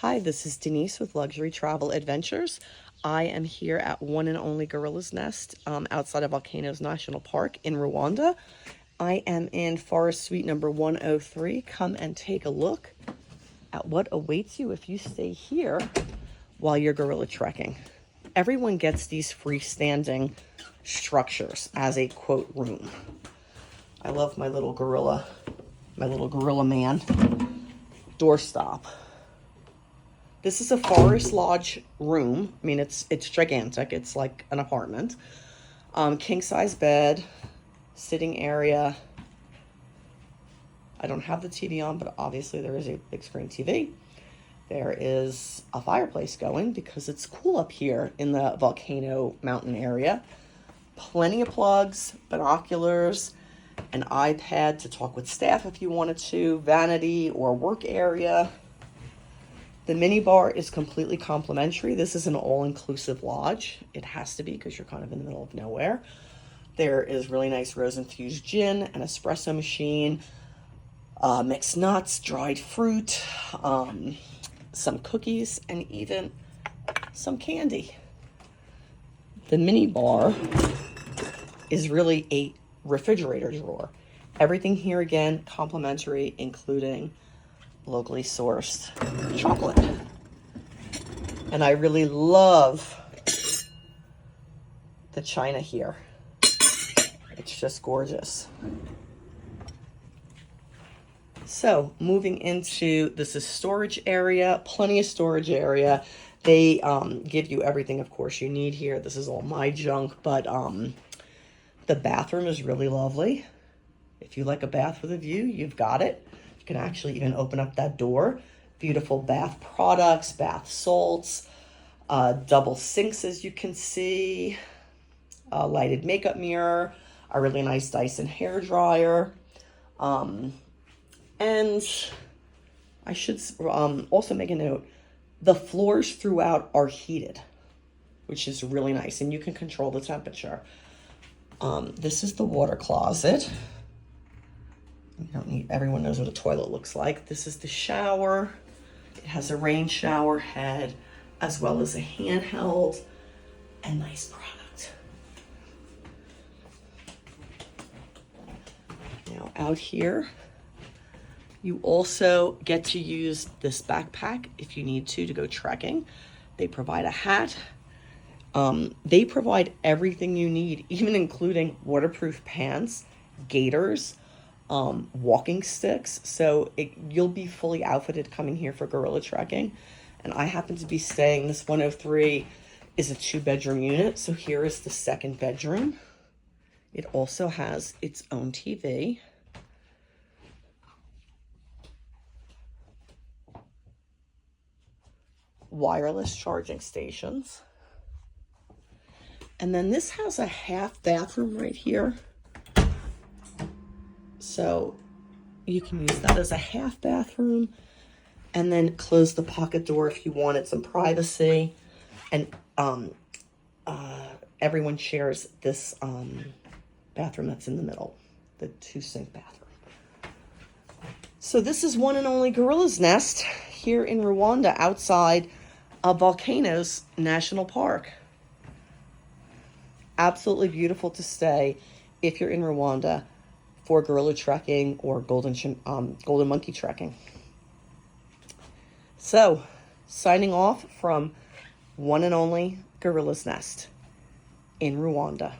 Hi, this is Denise with Luxury Travel Adventures. I am here at One&Only Gorillas Nest outside of Volcanoes National Park in Rwanda. I am in Forest Suite number 103. Come and take a look at what awaits you if you stay here while you're gorilla trekking. Everyone gets these freestanding structures as a quote room. I love my little gorilla man doorstop. This is a forest lodge room. I mean, it's gigantic. It's like an apartment. King size bed, sitting area. I don't have the TV on, but obviously there is a big screen TV. There is a fireplace going because it's cool up here in the volcano mountain area. Plenty of plugs, binoculars, an iPad to talk with staff if you wanted to, vanity or work area. The mini bar is completely complimentary. This is an all-inclusive lodge. It has to be because you're kind of in the middle of nowhere. There is really nice rose-infused gin, an espresso machine, mixed nuts, dried fruit, some cookies, and even some candy. The mini bar is really a refrigerator drawer. Everything here, again, complimentary, including locally sourced chocolate. And I really love the china here. It's just gorgeous. So moving into, this is storage area, plenty of storage area. They give you everything, of course, you need here. This is all my junk, but the bathroom is really lovely. If you like a bath with a view, you've got it. You can actually even open up that door. Beautiful bath products, bath salts, double sinks as you can see, a lighted makeup mirror, a really nice Dyson hair dryer. And I should also make a note, the floors throughout are heated, which is really nice, and you can control the temperature. This is the water closet. You don't need, everyone knows what a toilet looks like. This is the shower. It has a rain shower head as well as a handheld and nice product. Now out here, you also get to use this backpack if you need to go trekking. They provide a hat. They provide everything you need, even including waterproof pants, gaiters, walking sticks. So you'll be fully outfitted coming here for gorilla trekking. And I happen to be staying, this 103 is a 2-bedroom unit. So here is the second bedroom. It also has its own TV. Wireless charging stations. And then this has a half bathroom right here. So you can use that as a half bathroom and then close the pocket door if you wanted some privacy. And everyone shares this bathroom that's in the middle, the 2-sink bathroom. So this is One&Only Gorillas Nest here in Rwanda outside of Volcanoes National Park. Absolutely beautiful to stay if you're in Rwanda for gorilla trekking or golden monkey trekking. So, signing off from One&Only Gorillas Nest in Rwanda.